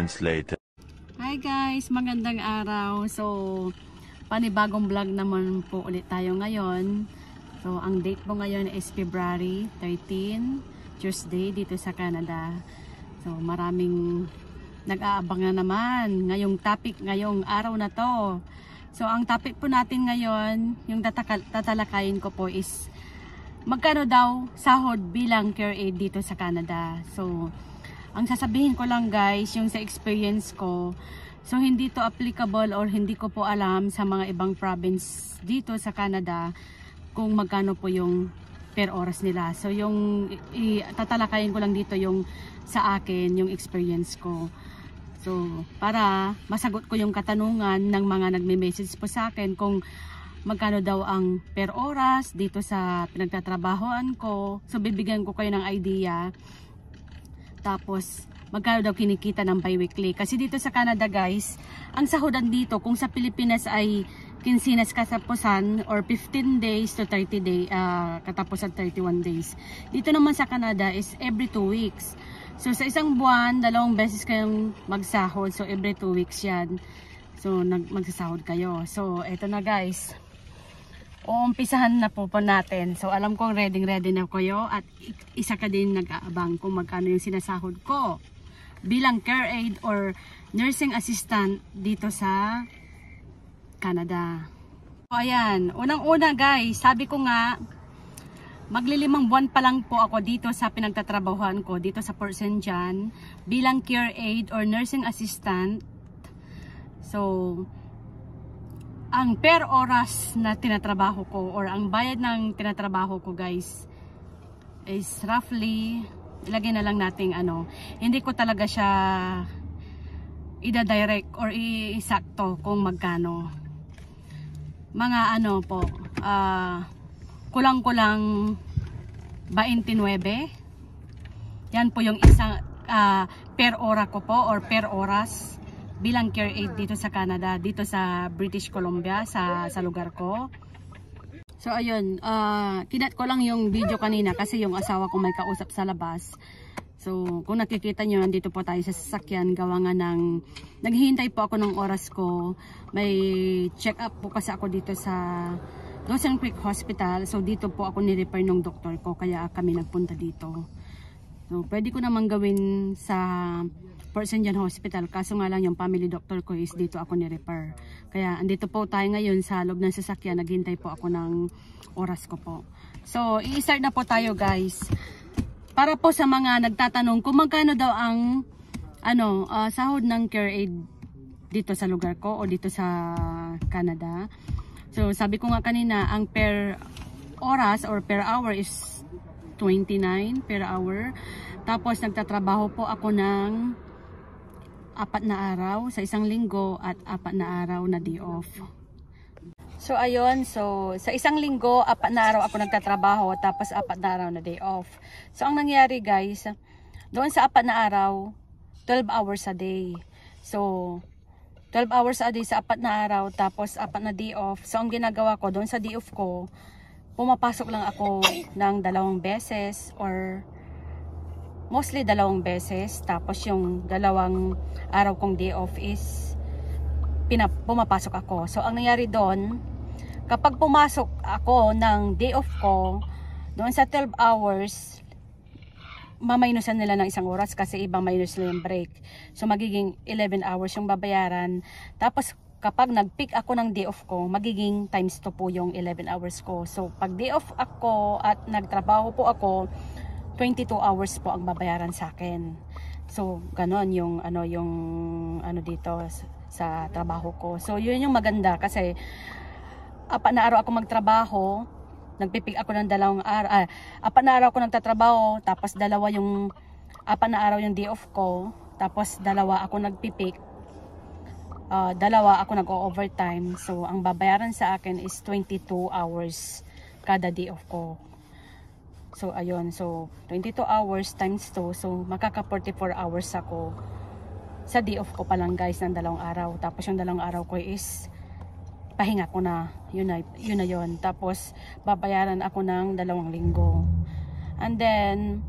moments later. Hi guys, magandang araw. So, panibagong vlog naman po ulit tayo ngayon. So, ang date po ngayon is February 13, Tuesday dito sa Canada. So, maraming nag-aabang na naman ngayong topic, ngayong araw na to. So, ang topic po natin ngayon, yung tatalakayin ko po is magkano daw sahod bilang care aid dito sa Canada. So, ang sasabihin ko lang guys, yung sa experience ko, so hindi to applicable or hindi ko po alam sa mga ibang province dito sa Canada kung magkano po yung per oras nila. So, yung tatalakayin ko lang dito yung sa akin, yung experience ko. So, para masagot ko yung katanungan ng mga nagme-message po sa akin kung magkano daw ang per oras dito sa pinagtatrabahoan ko. So, bibigyan ko kayo ng idea. Tapos, magkano daw kinikita ng bi-weekly. Kasi dito sa Canada guys, ang sahudan dito, kung sa Pilipinas ay kinsinas katapusan or 15 days to 30 days, katapusan 31 days. Dito naman sa Canada is every 2 weeks. So, sa isang buwan, 2 beses kayong magsahod. So, every 2 weeks yan. So, magsasahod kayo. So, eto na guys. Umpisahan na po natin. So, alam kong ready na kayo at isa ka din nag-aabang kung magkano yung sinasahod ko bilang care aid or nursing assistant dito sa Canada. So, ayan. Unang-una guys, sabi ko nga, maglilimang buwan pa lang po ako dito sa pinagtatrabahuan ko, dito sa Port St. John, bilang care aid or nursing assistant. So, ang per oras na tinatrabaho ko or ang bayad ng tinatrabaho ko guys is roughly, ilagay na lang nating hindi ko talaga siya ida-direct or isakto kung magkano. Mga po, kulang-kulang 29. Yan po yung isang per ora ko po or per oras bilang care aid dito sa Canada, dito sa British Columbia, sa lugar ko. So ayun, kinat ko lang yung video kanina kasi yung asawa ko may kausap sa labas. So kung nakikita nyo, nandito po tayo sa sasakyan, gawa nga ng naghihintay po ako ng oras ko. May check up po kasi ako dito sa Dawson Creek Hospital. So dito po ako ni-refer ng doktor ko, kaya kami nagpunta dito. So pwede ko naman gawin sa Port St. John Hospital, kaso nga lang yung family doctor ko is dito ako ni-refer. Kaya andito po tayo ngayon sa loob ng sasakyan, naghintay po ako ng oras ko po. So i-start na po tayo guys. Para po sa mga nagtatanong kung magkano daw ang sahod ng care aid dito sa lugar ko o dito sa Canada. So sabi ko nga kanina, ang per oras or per hour is 29 per hour. Tapos nagtatrabaho po ako ng 4 na araw sa isang linggo at 4 na araw na day off. So ayun, so sa isang linggo 4 na araw ako nagtatrabaho, tapos 4 na araw na day off. So ang nangyari guys, doon sa 4 na araw, 12 hours a day. So 12 hours a day sa 4 na araw, tapos 4 na day off. So ang ginagawa ko doon sa day off ko, pumapasok lang ako ng 2 beses or mostly 2 beses. Tapos yung 2 araw kong day off is pumapasok ako. So ang nangyari doon, kapag pumasok ako ng day off ko, doon sa 12 hours, maminusan nila ng 1 oras kasi ibang minus na yung break. So magiging 11 hours yung babayaran. Tapos kapag nag-pick ako ng day off ko, magiging times 2 po yung 11 hours ko. So pag day off ako at nagtrabaho po ako, 22 hours po ang babayaran sa akin. So ganon yung dito sa trabaho ko. So yun yung maganda kasi 4 na araw ako magtrabaho, nagpipick ako ng 2 araw, 4 na araw ako nagtatrabaho, tapos 2 yung 4 na araw yung day off ko, tapos 2 ako nagpipick, 2 ako nag-overtime. So ang babayaran sa akin is 22 hours kada day off ko. So ayun, so 22 hours times 2, so makaka 44 hours ako sa day off ko pa lang guys ng 2 araw. Tapos yung 2 araw ko is pahinga ko na, yun na yun. Tapos babayaran ako ng 2 linggo. And then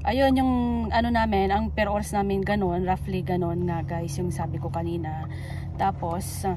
ayun yung ano namin, ang per hours namin ganun, roughly ganun nga guys, yung sabi ko kanina. Tapos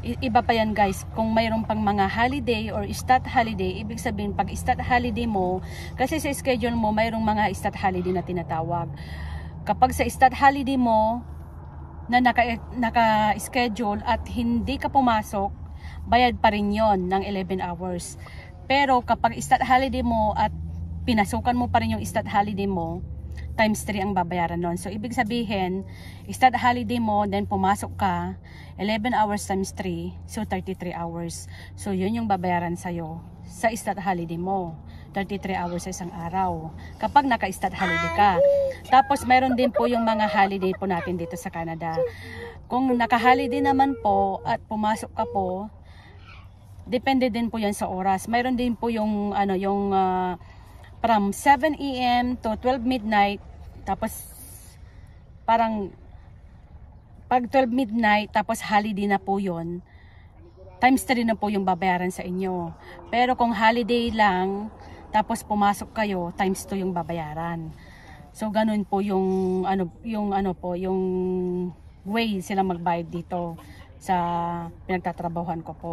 iba pa yan guys, kung mayroon pang mga holiday or stat holiday, ibig sabihin pag stat holiday mo, kasi sa schedule mo mayroong mga stat holiday na tinatawag. Kapag sa stat holiday mo na naka-schedule at hindi ka pumasok, bayad pa rin yon ng 11 hours. Pero kapag stat holiday mo at pinasukan mo pa rin yung stat holiday mo, times 3 ang babayaran nun. So, ibig sabihin, start holiday mo, then pumasok ka, 11 hours times 3, so 33 hours. So, yun yung babayaran sa'yo sa start holiday mo. 33 hours sa isang araw. Kapag naka-start holiday ka. Tapos, mayroon din po yung mga holiday po natin dito sa Canada. Kung naka-holiday naman po at pumasok ka po, depende din po yan sa oras. Mayroon din po yung, from 7 AM to 12 midnight, tapos parang pag 12 midnight tapos holiday na po yon, times 3 na po yung babayaran sa inyo. Pero kung holiday lang tapos pumasok kayo, times 2 yung babayaran. So ganun po yung yung way sila magbayad dito sa pinagtatrabahuhan ko po.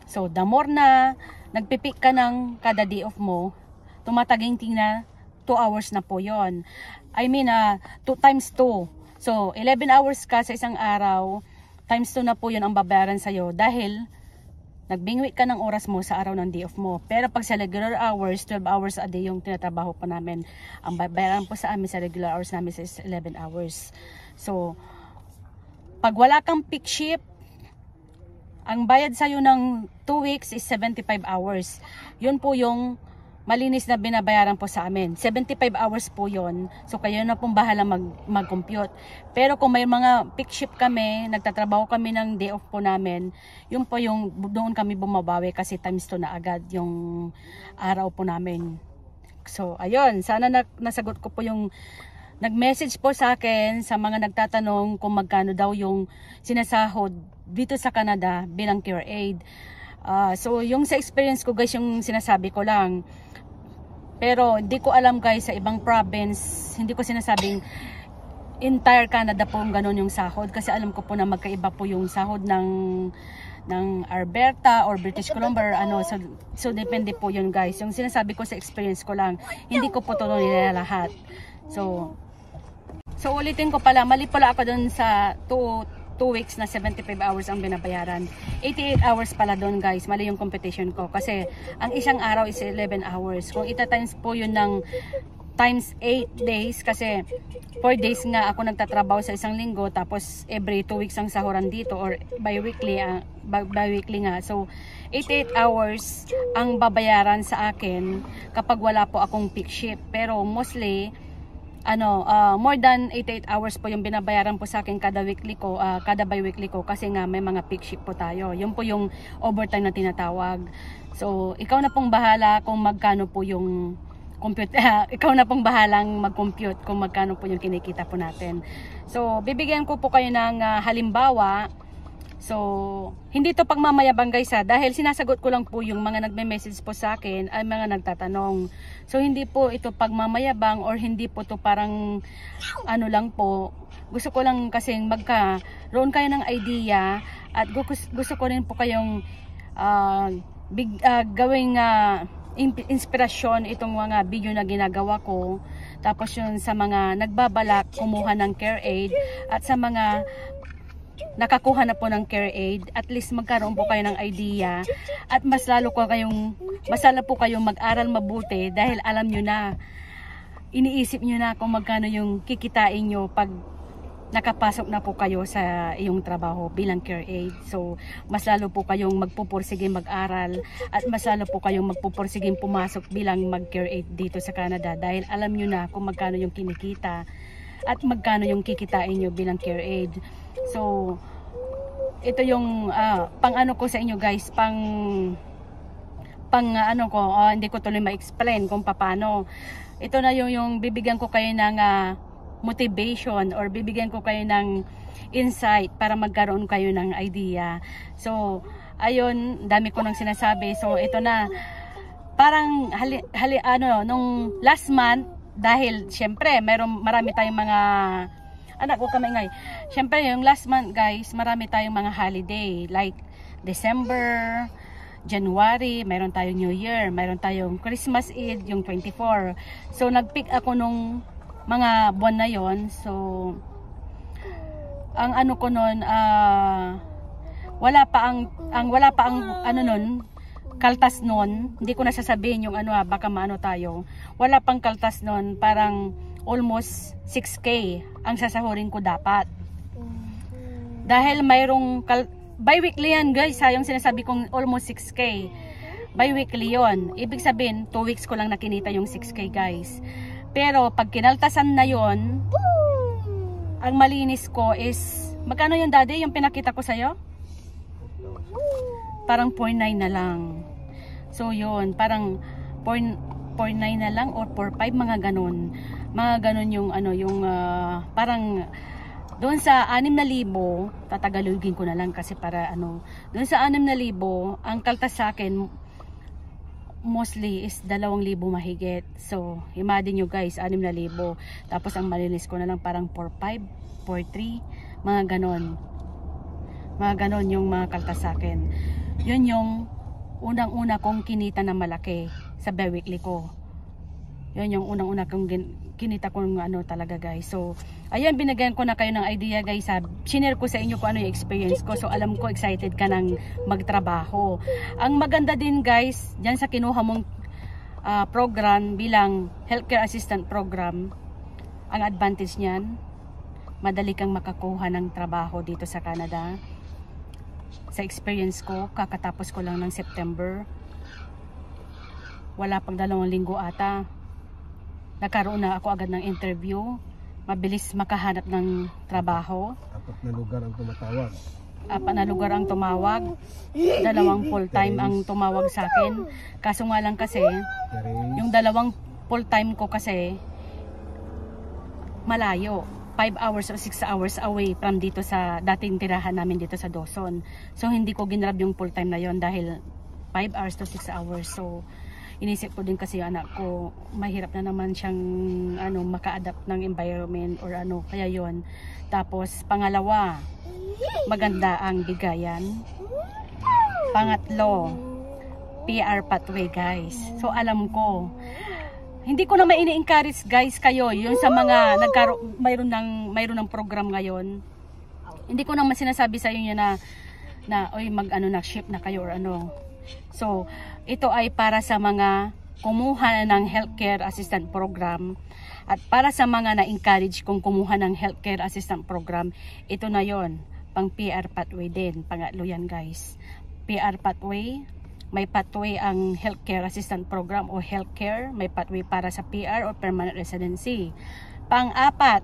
So the more na nagpipick ka ng kada day off mo, tumataginting na 2 hours na po yon. I mean, 2 times 2. So, 11 hours ka sa isang araw, times 2 na po yun ang babayaran sa'yo dahil nagbingwi ka ng oras mo sa araw ng day off mo. Pero pag sa regular hours, 12 hours a day yung tinatrabaho po namin. Ang babayaran po sa amin sa regular hours namin is 11 hours. So, pag wala kang peak shift, ang bayad sa'yo ng 2 weeks is 75 hours. Yun po yung malinis na binabayaran po sa amin. 75 hours po yon. So kayo na pong bahala mag-compute. Pero kung may mga peak shift kami, nagtatrabaho kami ng day off po namin, yun po yung doon kami bumabawi kasi times 2 na agad yung araw po namin. So ayun, sana nasagot ko po yung nag-message po sa akin sa mga nagtatanong kung magkano daw yung sinasahod dito sa Canada bilang care aid. So yung sa experience ko guys, yung sinasabi ko lang. Pero hindi ko alam guys sa ibang province, hindi ko sinasabing entire Canada po ganun yung sahod. Kasi alam ko po na magkaiba po yung sahod ng Alberta or British Columbia or so depende po yun guys. Yung sinasabi ko sa experience ko lang, hindi ko po tuloy nila lahat. So ulitin ko pala, mali pala ako dun sa 2 weeks na 75 hours ang binabayaran. 88 hours pala doon guys. Mali yung competition ko. Kasi ang isang araw is 11 hours. Kung ita-times po yun ng times 8 days. Kasi 4 days nga ako nagtatrabaho sa isang linggo. Tapos every 2 weeks ang sahuran dito. Or bi-weekly nga. So 88 hours ang babayaran sa akin kapag wala po akong peak shift. Pero mostly more than 88 hours po yung binabayaran po sa akin kada weekly ko, kada bi-weekly ko kasi nga may mga peak shift po tayo. Yun po yung overtime na tinatawag. So, ikaw na pong bahala kung magkano po yung compute. Ikaw na pong bahalang mag-compute kung magkano po yung kinikita po natin. So, bibigyan ko po kayo ng halimbawa. So, hindi to pagmamayabang guys dahil sinasagot ko lang po yung mga nagme-message po sa akin ay mga nagtatanong. So, hindi po ito pagmamayabang or hindi po to parang lang po. Gusto ko lang kasi magkaroon kayo ng idea at gusto ko rin po kayong gawing inspirasyon itong mga video na ginagawa ko. Tapos yun sa mga nagbabalak kumuha ng care aid at sa mga nakakuha na po ng care aid, at least magkaroon po kayo ng idea at mas lalo po kayong mag-aral mabuti dahil alam nyo na, iniisip nyo na kung magkano yung kikitain nyo pag nakapasok na po kayo sa iyong trabaho bilang care aid. So mas lalo po kayong magpupursige mag-aral at mas lalo po kayong magpupursige pumasok bilang mag-care aid dito sa Canada dahil alam nyo na kung magkano yung kinikita at magkano yung kikitain nyo bilang care aid. So ito yung pang ko sa inyo guys, hindi ko tuloy ma-explain kung paano. Ito na yung bibigyan ko kayo ng motivation or bibigyan ko kayo ng insight para magkaroon kayo ng idea. So ayun, dami ko nang sinasabi. So ito na, parang nung last month dahil syempre marami tayong mga anak ko kamingay. Syempre yung last month guys, marami tayong mga holiday like December, January, mayroon tayong New Year, mayroon tayong Christmas Eve, yung 24. So nag-pick ako nung mga buwan na yon. So ang ano ko noon, wala pa ang ano noon, kaltas noon. Hindi ko na sasabihin yung ano, baka maano tayo. Wala pang kaltas noon, parang almost 6K ang sasahurin ko dapat. Dahil mayroong bi-weekly yan guys, yung sinasabi kong almost 6K. Bi-weekly yon. Ibig sabihin, 2 weeks ko lang nakinita yung 6K guys. Pero pag kinaltasan na yon, ang malinis ko is, magkano yung daddy, yung pinakita ko sa'yo? Parang 0.9 na lang. So yun, parang 0.9 na lang or 0.5, mga ganun. Mga ganun yung ano, yung parang doon sa 6,000, tatagalugin ko na lang kasi para ano, doon sa 6,000, ang kaltas sa akin mostly is 2,000 mahigit. So imagine nyo guys, 6,000. Tapos ang malinis ko na lang parang 4.5, 4.3, mga ganon. Mga ganon yung mga kaltas sa akin. Yun yung unang-una kong kinita na malaki sa bi-weekly ko. Yun yung unang-una kong kinita kong ano talaga guys. So ayan, binigyan ko na kayo ng idea guys. Shinare ko sa inyo kung ano yung experience ko. So alam ko excited ka ng magtrabaho. Ang maganda din guys, dyan sa kinuha mong program bilang healthcare assistant program, ang advantage niyan, madali kang makakuha ng trabaho dito sa Canada. Sa experience ko, kakatapos ko lang ng September. Wala pang 2 linggo ata. Nagkaroon na ako agad ng interview. Mabilis makahanap ng trabaho. 4 na lugar ang tumatawag. 4 na lugar ang tumawag. 2 full-time ang tumawag sa akin. Kaso nga lang kasi, yung 2 full-time ko kasi, malayo. 5 hours or 6 hours away from dito sa dating tirahan namin dito sa Dawson. So hindi ko ginrab yung full time na yon dahil 5 hours to 6 hours. So inisip ko din kasi yung anak ko, mahirap na naman siyang ano, maka-adapt ng environment or ano, kaya yon. Tapos pangalawa, maganda ang bigayan. Pangatlo, PR pathway guys. So alam ko, hindi ko na ini-encourage guys kayo yung sa mga mayroon ng program ngayon. Hindi ko naman sinasabi sa inyo na oy mag-ano na ship na kayo or ano. So, ito ay para sa mga kumuha ng healthcare assistant program at para sa mga na-encourage kung kumuha ng healthcare assistant program, ito na 'yon, pang PR pathway din. Pangatlo yan guys. PR pathway. May pathway ang healthcare assistant program o healthcare. May pathway para sa PR o permanent residency. Pang-apat,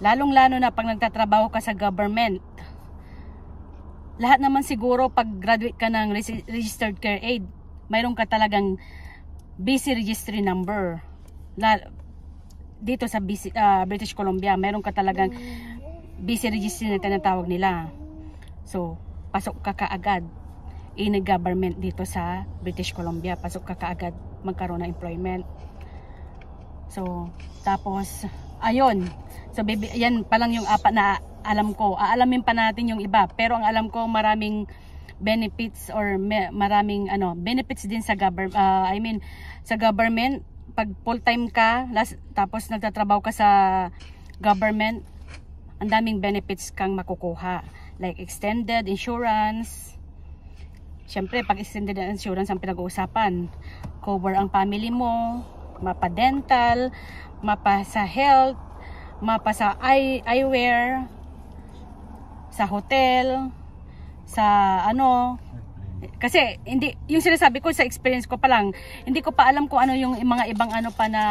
lalong-lalo na pag nagtatrabaho ka sa government. Lahat naman siguro pag graduate ka ng registered care aid, mayroon ka talagang BC registry number. Dito sa British Columbia, mayroon ka talagang BC registry na tinatawag nila. So, pasok ka kaagad in a government dito sa British Columbia. Pasok ka kaagad magkaroon ng employment. So, tapos, ayun. So, yan pa lang yung 4 na alam ko. Aalamin pa natin yung iba. Pero ang alam ko, maraming benefits or maraming benefits din sa government. Sa government, pag full-time ka, tapos nagtatrabaho ka sa government, ang daming benefits kang makukuha. Like extended insurance. Siyempre, pag extended insurance ang pinag-uusapan, cover ang family mo, mapa-dental, mapa sa health, mapa sa eyewear, sa hotel, sa kasi hindi, yung sinasabi ko sa experience ko pa lang, hindi ko pa alam kung ano yung mga ibang pa na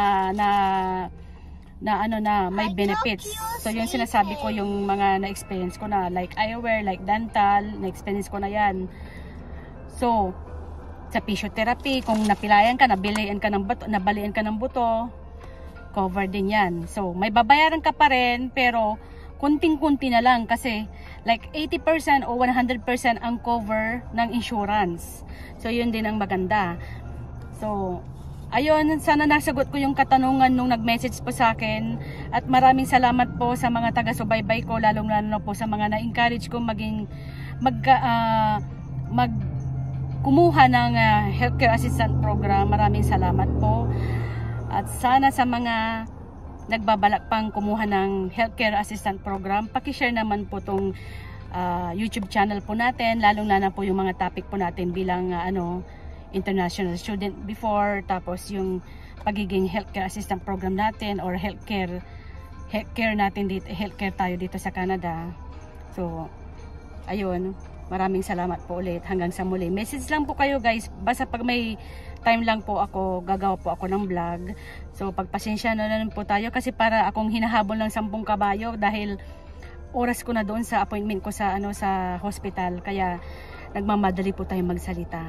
may benefits. So yung sinasabi ko, yung mga na-experience ko na like eyewear, like dental, na-experience ko na yan. So, sa physiotherapy, kung napilayan ka, nabalian ka ng buto, cover din yan. So, may babayaran ka pa rin, pero kunting-kunti na lang kasi like 80% o 100% ang cover ng insurance. So, yun din ang maganda. So, ayun, sana nasagot ko yung katanungan nung nag-message po sa akin. At maraming salamat po sa mga taga-subaybay ko, lalong-lalo po sa mga na-encourage ko kumuha ng healthcare assistant program. Maraming salamat po. At sana sa mga nagbabalak pang kumuha ng healthcare assistant program, paki-share naman po tong YouTube channel po natin, lalong-lalo po yung mga topic po natin bilang international student before, tapos yung pagiging healthcare assistant program natin or healthcare natin dito, healthcare tayo dito sa Canada. So ayun, maraming salamat po ulit, hanggang sa muli. Message lang po kayo guys, basta pag may time lang po ako, gagawa po ako ng vlog. So pagpasensya na lang po tayo kasi para akong hinahabol ng 10 kabayo dahil oras ko na doon sa appointment ko sa sa hospital, kaya nagmamadali po tayo magsalita.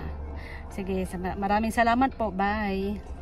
Sige, maraming salamat po. Bye.